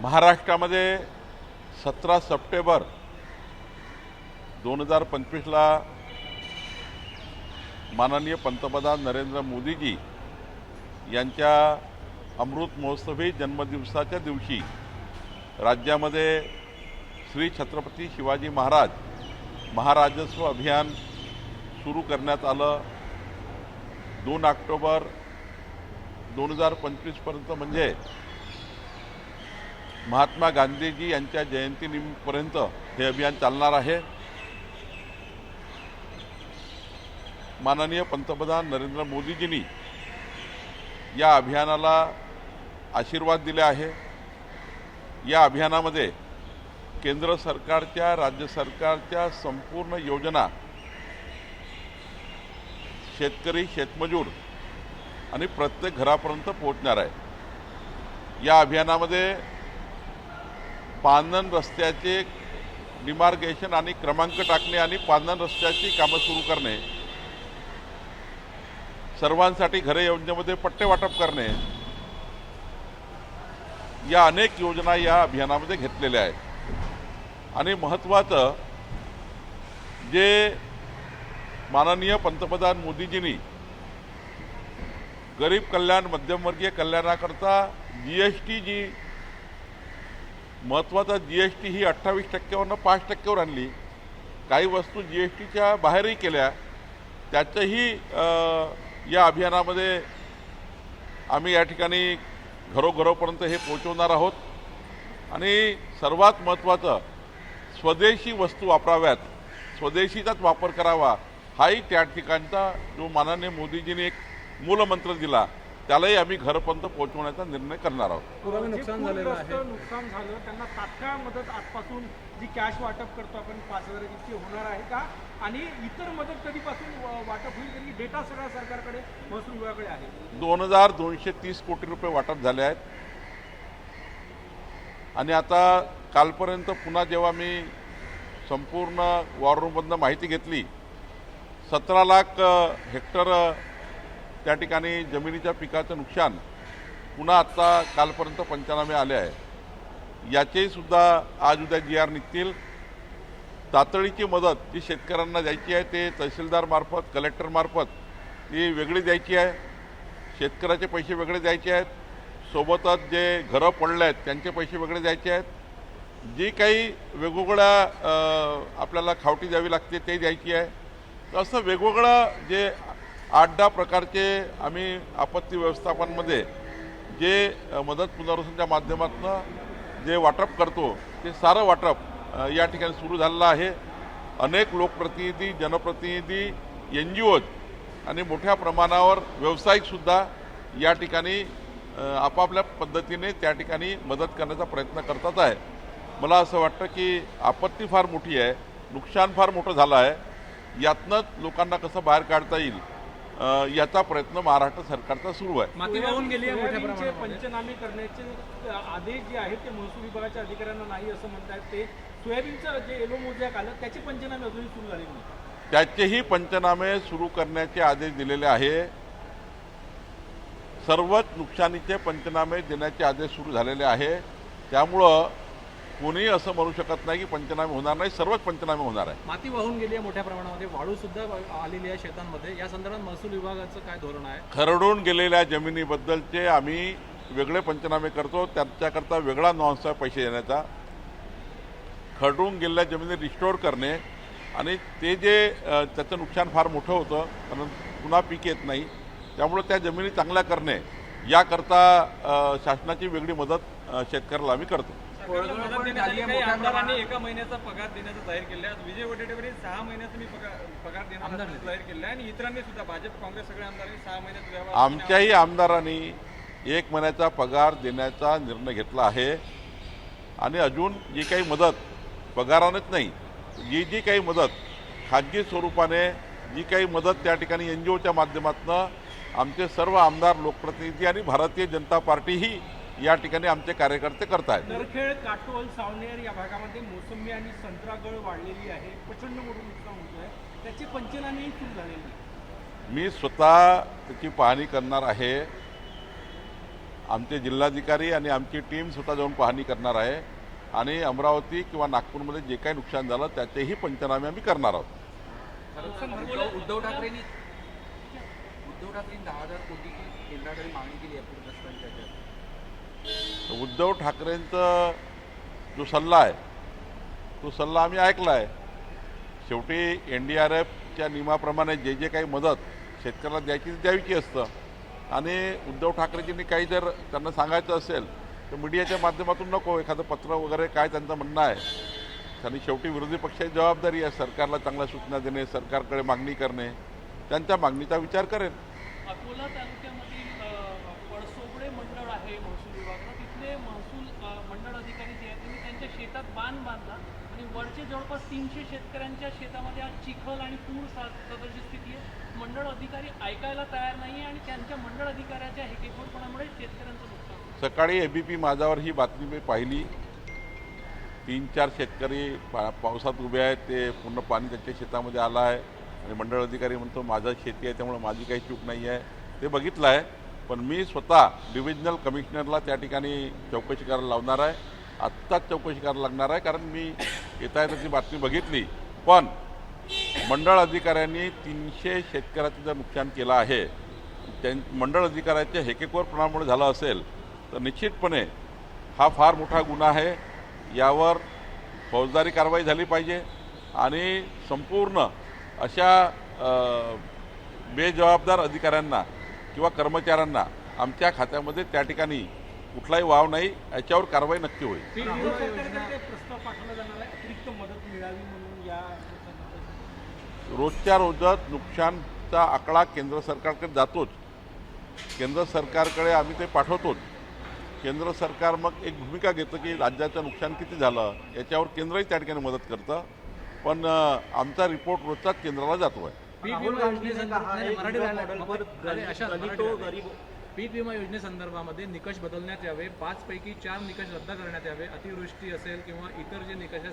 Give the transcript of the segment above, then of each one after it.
महाराष्ट्रामध्ये 17 सप्टेंबर 2025ला माननीय पंतप्रधान नरेंद्र मोदीजी यांच्या अमृत महोत्सवी जन्मदिवसाच्या दिवशी राज्यामध्ये श्री छत्रपती शिवाजी महाराज महाराजस्व अभियान सुरू करण्यात आलं। 2 ऑक्टोबर 2025 पर्यंत म्हणजे महात्मा गांधीजी यांच्या जयंतीपर्यंत हे अभियान चालणार आहे। माननीय पंतप्रधान नरेंद्र मोदीजींनी या अभियानाला आशीर्वाद दिले आहे। या अभियानामध्ये केंद्र सरकारच्या राज्य सरकारच्या संपूर्ण योजना शेतकरी शेतमजूर आणि प्रत्येक घरापर्यंत पोहोचणार आहे। या अभियानामध्ये पांदन रस्त्याचे डिमार्केशन आणि क्रमांक टाकणे आणि पांदन रस्त्याची कामं सुरू करणे, सर्वांसाठी घरे योजनेमध्ये पट्टे वाटप करणे, या अनेक योजना या अभियानामध्ये घेतलेल्या आहेत। आणि महत्त्वाचं जे माननीय पंतप्रधान मोदीजींनी गरीब कल्याण मध्यमवर्गीय कल्याणाकरता जीएसटी जी महत्त्वाचा जीएसटी ही 28% 5% आणली। काही वस्तू जीएसटीच्या बाहेरही केल्या, त्याचंही या अभियानामध्ये आम्ही या ठिकाणी घरोघरोपर्यंत हे पोहोचवणार आहोत। आणि सर्वात महत्त्वाचं स्वदेशी वस्तू वापराव्यात, स्वदेशीचाच वापर करावा, हाही त्या ठिकाणचा जो माननीय मोदीजींनी एक मूलमंत्र दिला त्यालाही आम्ही घरपर्यंत पोहोचवण्याचा निर्णय करणार आहोत। नुकसान झालं त्यांना तात्काळ मदत आजपासून जी कॅश वाटप करतो आपण 5,000 इतकी होणार आहे का, आणि इतर मदत कधीपासून वाटप होईल, कारण डेटा सगळा सरकारकडे महसूल विभागाकडे आहे। 2,230 कोटी रुपये वाटप झाले आहेत। आणि आता कालपर्यंत पुन्हा जेव्हा मी संपूर्ण वॉर रूममधनं माहिती घेतली, 17 लाख हेक्टर त्या ठिकाणी जमिनीच्या पिकाचं नुकसान पुन्हा आत्ता कालपर्यंत पंचनामे आले आहे। याचेही सुद्धा आज उद्या GR निघतील। तातडीची मदत जी शेतकऱ्यांना द्यायची आहे ते तहसीलदार मार्फत कलेक्टर मार्फत ती वेगळी द्यायची आहे, शेतकऱ्याचे पैसे वेगळे द्यायचे आहेत, सोबतच जे घरं पडले आहेत त्यांचे पैसे वेगळे द्यायचे आहेत, जी काही वेगवेगळ्या आपल्याला खावटी द्यावी लागते ते द्यायची आहे। तर असं वेगवेगळं जे 8-10 प्रकारचे आम्ही आपत्ती व्यवस्थापनामध्ये जे मदत पुनर्वसनाच्या माध्यमातून जे वाटप करतो ते सारं वाटप या ठिकाणी सुरू झालेलं आहे। अनेक लोकप्रतिनिधी, जनप्रतिनिधी, NGOज आणि मोठ्या प्रमाणावर व्यावसायिकसुद्धा या ठिकाणी आपापल्या पद्धतीने त्या ठिकाणी मदत करण्याचा प्रयत्न करतात आहे। मला असं वाटतं की आपत्ती फार मोठी आहे, नुकसान फार मोठं झालं आहे, यातनंच लोकांना कसं बाहेर काढता येईल याचा प्रयत्न महाराष्ट्र सरकारचा सुरू आहे। माती वाहून गेली आहे मोठ्या प्रमाणात, पंचनामे करण्याचे आदेश जे आहेत ते महसूल विभागाच्या अधिकाऱ्यांना नाही असं म्हणतात। ते सोयाबीनचं जे येलो मोजॅक आलं त्याचे पंचनामे अजूनही सुरू झाले नाही, त्याचेही पंचनामे सुरू करण्याचे आदेश दिलेले आहे। सर्वच नुकसानीचे पंचनामे देण्याचे आदेश सुरू झालेले आहे। त्यामुळं कोणीही असं म्हणू शकत नाही की पंचनामे होणार नाही, सर्वच पंचनामे होणार आहे। माती वाहून गेली आहे मोठ्या प्रमाणामध्ये, वाळू सुद्धा आलेली आहे शेतांमध्ये, या संदर्भात महसूल विभागाचं काय धोरण आहे? खरडून गेलेल्या जमिनीबद्दलचे आम्ही वेगळे पंचनामे करतो, त्याच्याकरता वेगळा नॉर्म्स आहे पैसे देण्याचा। खरडून गेलेल्या जमिनी रिस्टोअर करणे आणि ते जे त्याचं नुकसान फार मोठं होतं कारण पुन्हा पीक येत नाही, त्यामुळे त्या जमिनी चांगल्या करणे याकरता शासनाची वेगळी मदत शेतकऱ्याला आम्ही करतो। आमदारांनी 1 महिन्याचा पगार देण्याचं जाहीर केलं आहे। विजय वडेट्टीवार 6 महिन्याचा मी पगार देण्याचा जाहीर केलं आहे, आणि इतरांनी सुद्धा भाजप काँग्रेस सगळ्या आमदारांनी 6 महिन्याचा आमच्याही आमदारांनी 1 महिन्याचा पगार देण्याचा निर्णय घेतला आहे। आणि अजून जी काही मदत पगारानेच नाही, जी काही मदत खाजगी स्वरूपाने जी काही मदत त्या ठिकाणी NGOच्या माध्यमातून आमचे सर्व आमदार, लोकप्रतिनिधी आणि भारतीय जनता पार्टीही या ठिकाणी आमचे कार्यकर्ते करत आहेत। नरखेड, काटोल, सावनेर या भागामध्ये मोसंबी आणि संत्रागळ वाढलेली आहे, प्रचंड मोठं नुकसान होत आहे, त्याचे पंचनामेही सुरू झालेले। मी स्वतः त्याची पाहणी करणार आहे। आमचे जिल्हाधिकारी आणि आमची टीम स्वतः जाऊन पाहणी करणार आहे आणि अमरावती किंवा नागपूरमध्ये जे काही नुकसान झालं त्याचेही पंचनामे आम्ही करणार आहोत. उद्धव ठाकरेंनी 10,000 कोटीची केंद्राकडे मागणी केली आहे पूरग्रस्तांच्या ह्याच्यात. उद्धव ठाकरेंचा जो सल्ला आहे तो सल्ला आम्ही ऐकला आहे. शेवटी NDRFच्या नियमाप्रमाणे जे जे काही मदत शेतकऱ्याला द्यायची ती द्यायची असतं आणि उद्धव ठाकरेजींनी काही जर त्यांना सांगायचं असेल तर मीडियाच्या माध्यमातून नको, एखादं पत्र वगैरे काय त्यांचं म्हणणं आहे. आणि शेवटी विरोधी पक्षाची जबाबदारी आहे सरकारला चांगल्या सूचना देणे, सरकारकडे मागणी करणे, त्यांच्या मागणीचा विचार करेल. अकोला तालुक्यामधील पळसोबडे मंडळ आहे महसूल विभागाचा, तिथले महसूल मंडळ अधिकारी जे आहेत त्यांनी त्यांच्या शेतात बांध बांधला आणि वरचे जवळपास 300 शेतकऱ्यांच्या शेतामध्ये आज चिखल आणि पूर सदृश स्थिती आहे. मंडळ अधिकारी ऐकायला तयार नाही आणि त्यांच्या मंडळ अधिकाऱ्याच्या हेकेखोरपणामुळे शेतकऱ्यांचं नुकसान. सकाळी ABP माझावर ही बातमी मी पाहिली. 3-4 शेतकरी पावसात उभे आहेत, ते पूर्ण पाणी त्यांच्या शेतामध्ये आलं आहे आणि मंडळ अधिकारी म्हणतो माझं शेती आहे त्यामुळे माझी काही चूक नाही आहे. ते बघितलं आहे, पण मी स्वतः डिव्हिजनल कमिशनरला त्या ठिकाणी चौकशी करायला लावणार आहे. आत्ताच चौकशी करायला लागणार आहे, कारण मी येता ती बातमी बघितली. पण मंडळ अधिकाऱ्यांनी 300 शेतकऱ्याचं जर नुकसान केलं आहे, मंडळ अधिकाऱ्याच्या हेकेखोरपणामुळे झालं असेल तर निश्चितपणे हा फार मोठा गुन्हा आहे. यावर फौजदारी कारवाई झाली पाहिजे आणि संपूर्ण अशा बेजबाबदार अधिकाऱ्यांना किंवा कर्मचाऱ्यांना आमच्या खात्यामध्ये त्या ठिकाणी कुठलाही वाव नाही, याच्यावर कारवाई नक्की होईल. सरकारकडे प्रस्ताव पाठवला जाणार आहे अतिरिक्त मदत मिळावी म्हणून या रोजच्या रोजच नुकसानचा आकडा केंद्र सरकारकडे जातोच. केंद्र सरकारकडे आम्ही ते पाठवतोच. केंद्र सरकार मग एक भूमिका घेतं की राज्याचं नुकसान किती झालं याच्यावर केंद्रही त्या ठिकाणी मदत करतं. पण आमचा रिपोर्ट रोजचाच केंद्राला जातो आहे. पीक विमा योजनेसंदर्भामध्ये निकष बदलण्यात यावे, 5 पैकी 4 निकष रद्द करण्यात यावे, अतिवृष्टी असेल किंवा इतर जे निकष आहेत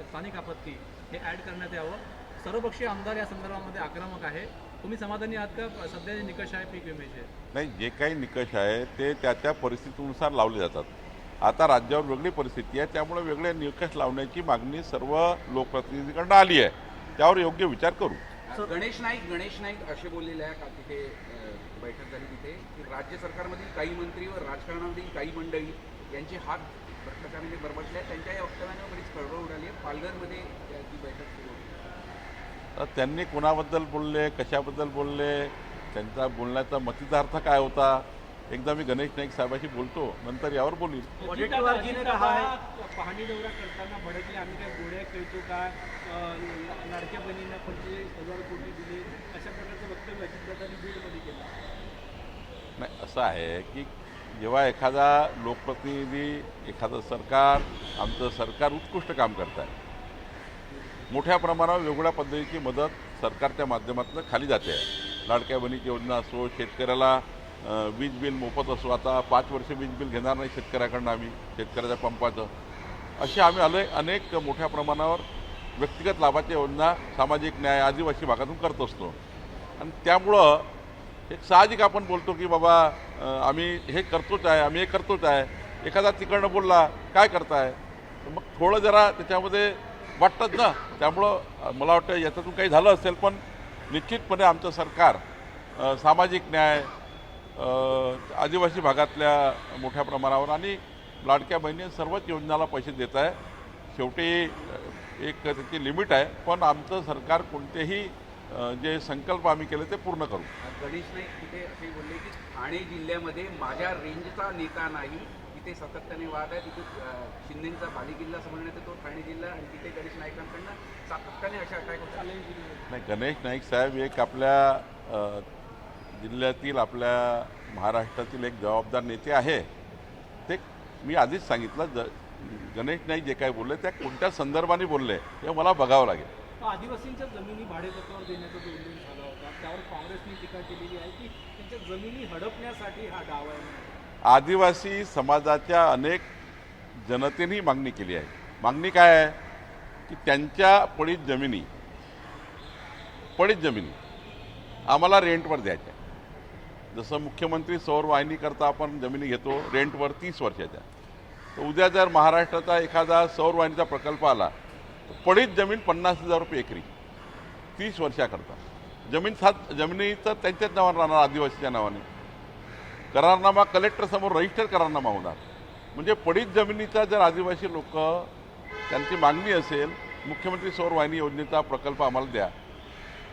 स्थानिक आपत्ती हे ॲड करण्यात यावं. सर्वपक्षीय आमदार या संदर्भामध्ये आक्रमक आहे. तुम्ही समाधानी आहात का सध्या जे निकष आहे पीक विम्याचे? नाही, जे काही निकष आहे ते त्या त्या परिस्थितीनुसार लावले जातात. आता राज्यावर वेगळी परिस्थिती आहे, त्यामुळे वेगळे निकष लावण्याची मागणी सर्व लोकप्रतिनिधीकडून आली आहे. त्यावर योग्य विचार करू. गणेश नाईक असे बोललेले आहे का तिथे बैठक झाली तिथे की राज्य सरकारमधील काही मंत्री व राजकारणामधील काही मंडळी यांचे हात भ्रष्टाचाराने बरबसले आहेत. त्यांच्या या वक्तव्याने बरीच खळबळ उडाली आहे. पालघरमध्ये ती बैठक सुरू होती. तर त्यांनी कोणाबद्दल बोलले, कशाबद्दल बोलले, त्यांचा बोलण्याचा मतीचा अर्थ काय होता, एकदा मी गणेश नाईक साहेबांशी बोलतो, नंतर यावर बोलीन. पाहणी दौरा करताना भडकले, आम्ही काय गोड्या खेळतो का, लाडक्या बहिणींना 25,000 कोटी दिले, अशा प्रकारचं वक्तव्य अजितदादांनी बीडमध्ये केलं. नाही, असं आहे की जेव्हा एखादा लोकप्रतिनिधी, एखादं सरकार, आमचं सरकार उत्कृष्ट काम करत आहे, मोठ्या प्रमाणावर वेगवेगळ्या पद्धतीची मदत सरकारच्या माध्यमातून खाली जाते आहे. लाडक्या बहिणीची योजना असो, शेतकऱ्याला वीज बिल मोफत असो, आता 5 वर्ष वीज बिल घेणार नाही शेतकऱ्याकडनं आम्ही, शेतकऱ्याच्या पंपाचं, असे आम्ही अनेक मोठ्या प्रमाणावर व्यक्तिगत लाभाच्या योजना, सामाजिक न्याय, आदिवासी भागातून करत असतो. आणि त्यामुळं एक साहजिक आपण बोलतो की बाबा आम्ही हे करतोच आहे, आम्ही हे करतोच आहे. एखादा तिकडनं बोलला काय करताय, मग थोडं जरा त्याच्यामध्ये वाटतंच ना. त्यामुळं मला वाटतं याच्यातून काही झालं असेल, पण निश्चितपणे आमचं सरकार सामाजिक न्याय, आदिवासी भागातल्या मोठ्या प्रमाणावर आणि लाडक्या बहिणी सर्वच योजनाला पैसे देत आहे. शेवटी एक त्याची लिमिट आहे, पण आमचं सरकार कोणतेही जे संकल्प आम्ही केले ते पूर्ण करू. गणेश नाईक तिथे असे बोलले की ठाणे जिल्ह्यामध्ये माझ्या रेंजचा नेता नाही, तिथे सातत्याने वाद आहे. तिथे शिंदेचा बालेकिल्ला असं म्हणण्यात येतो ठाणे जिल्हा, आणि तिथे गणेश नाईकांकडनं सातत्याने अशा अटॅक होतात. नाही, गणेश नाईक साहेब एक आपल्या जिल्ह्यातील, आपल्या महाराष्ट्रातील एक जबाबदार नेते आहे. ते मी आधीच सांगितलं, गणेश नाईक जे काय बोलले त्या कोणत्या संदर्भाने बोलले हे मला बघावं लागेल. आदिवासींच्या जमिनी भाडेतत्त्वावर देण्याचा जो उल्लेख झाला होता, त्यावर काँग्रेसने टीका केलेली आहे की त्यांच्या जमिनी हडपण्यासाठी हा डाव आहे. आदिवासी समाजाच्या अनेक जनतेने मागणी केली आहे. मागणी काय आहे की त्यांच्या पडीत जमिनी आम्हाला रेंटवर द्यायच्या. जसं मुख्यमंत्री सौर वाहिनीकरता आपण जमिनी घेतो रेंटवर 30 वर्षाच्या, तर उद्या जर महाराष्ट्राचा एखादा सौर वाहिनीचा प्रकल्प आला तर पडीत जमीन 50,000 रुपये एकरी 30 वर्षाकरता. जमिनी तर त्यांच्याच नावाने राहणार, आदिवासीच्या नावाने. करारनामा कलेक्टरसमोर रजिस्टर करारनामा होणार. म्हणजे पडीत जमिनीचा जर आदिवासी लोक त्यांची मागणी असेल मुख्यमंत्री सौर वाहिनी योजनेचा प्रकल्प आम्हाला द्या,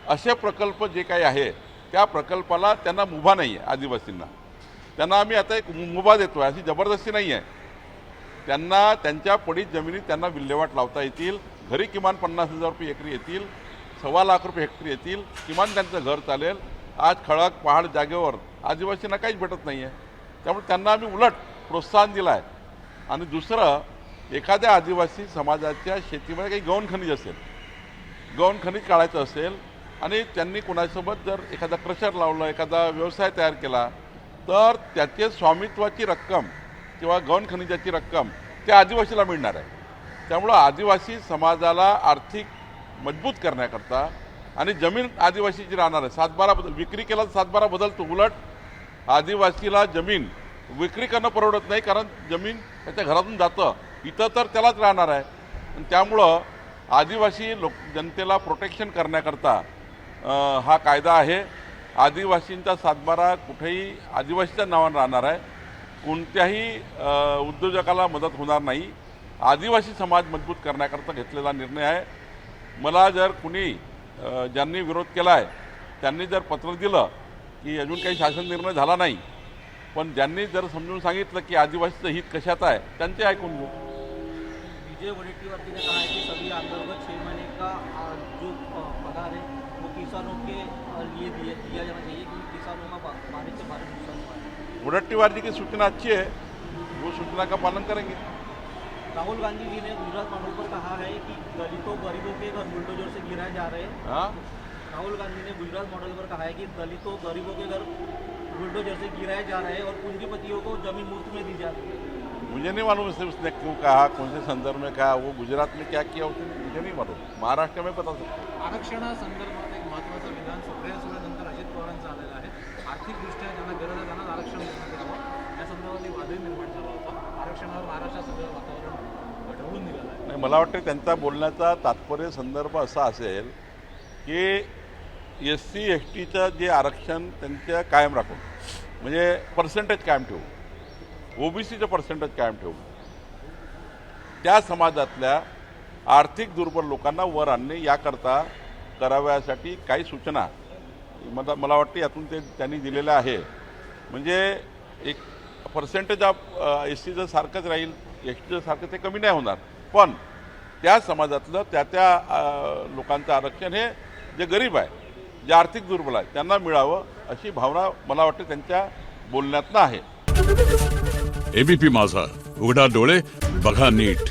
असे प्रकल्प जे काही आहे त्या प्रकल्पाला त्यांना मुभा नाही आहे. आदिवासींना त्यांना आम्ही आता एक मुभा देतो आहे, अशी जबरदस्ती नाही आहे. त्यांना त्यांच्या पडीत जमिनीत त्यांना विल्हेवाट लावता येतील. घरी किमान 50,000 रुपये एकरी येतील, 1.25 लाख रुपये हेक्टरी येतील, किमान त्यांचं घर चालेल. आज खडक पहाड जागेवर आदिवासींना काहीच भेटत नाही आहे. त्यामुळे त्यांना आम्ही उलट प्रोत्साहन दिलं आहे. आणि दुसरं, एखाद्या आदिवासी समाजाच्या शेतीमध्ये काही गौण खनिज असेल, गौण खनिज काढायचं असेल आणि त्यांनी कुणासोबत जर एखादा क्रशर लावलं, एखादा व्यवसाय तयार केला, तर त्याचे स्वामित्वाची रक्कम किंवा गौण खनिजाची रक्कम त्या आदिवासीला मिळणार आहे. त्यामुळं आदिवासी समाजाला आर्थिक मजबूत करण्याकरता आणि जमीन आदिवासीची राहणार आहे. 7-12 विक्री केला तर 7-12 बदलतो. उलट आदिवासीला जमीन विक्री करणं परवडत नाही, कारण जमीन त्याच्या घरातून जातं, इथं तर त्यालाच राहणार आहे. आणि त्यामुळं आदिवासी जनतेला प्रोटेक्शन करण्याकरता हा कायदा आहे. आदिवासींचा 7-12 कुठेही आदिवासीच्या नावानं राहणार आहे. कोणत्याही उद्योजकाला मदत होणार नाही. आदिवासी समाज मजबूत करण्याकरता घेतलेला निर्णय आहे. मला जर कुणी ज्यांनी विरोध केला आहे त्यांनी जर पत्र दिलं की अजून काही शासन निर्णय झाला नाही, पण ज्यांनी जर समजून सांगितलं की आदिवासीचं हित कशात आहे त्यांचे ऐकून घेऊ. विजय वडेट्टीवार ने कहा है कि सभी अंतर्गत 6 महीने का जो पगार है वो किसानों के लिए दिया जाना चाहिए, क्योंकि किसानों का भारी से भारी नुकसान हुआ है. वडेट्टीवार जी की सूचना अच्छी है, वो सूचना का पालन करेंगे. राहुल गांधी जी ने गुजरात मॉडल पर कहा है कि दलितों गरीबों के घर बुलडोजर से गिराए जा रहे हैं. हाँ, राहुल गांधी ने गुजरात मॉडल पर कहा है कि दलितों गरीबों के घर बुलडोजर से गिराए जा रहे हैं और पूंजीपतियों को जमीन मुफ्त में दी जा रही है. मुझे नहीं मालूम उसने क्यों कहा, कौन से संदर्भ में कहा, वो गुजरात में क्या किया उसने मुझे नहीं मालूम. महाराष्ट्र में पता सकता. आरक्षणासंदर्भात एक महत्त्वाचं विधान सुप्रिया सुळेनंतर अजित पवारांचं आलेलं आहे. आर्थिकदृष्ट्या ज्यांना गरज आहे त्यांनाच आरक्षण देण्यात यावं, या संदर्भात एक वादही निर्माण झाला होता. आरक्षणावर महाराष्ट्रात सगळं वातावरण ढवळून निघालं आहे. नाही, मला वाटतं त्यांचा बोलण्याचा तात्पर्य संदर्भ असा असेल की SC STचं जे आरक्षण त्यांच्या कायम राखून, म्हणजे पर्सेंटेज कायम ठेवू, OBCचं पर्सेंटेज कायम ठेवू, त्या समाजातल्या आर्थिक दुर्बल लोकांना वर आणणे याकरता कराव्यासाठी काही सूचना मला वाटते यातून त्यांनी दिलेल्या आहे. म्हणजे एक पर्सेंटेज ऑफ SCचं सारखंच राहील, STचं सारखं ते कमी नाही होणार, पण त्या समाजातलं त्या लोकांचं आरक्षण हे जे गरीब आहे, जे आर्थिक दुर्बल आहे त्यांना मिळावं अशी भावना मला वाटते त्यांच्या बोलण्यातनं आहे. ABP माझा, उघडा डोळे बघा नीट.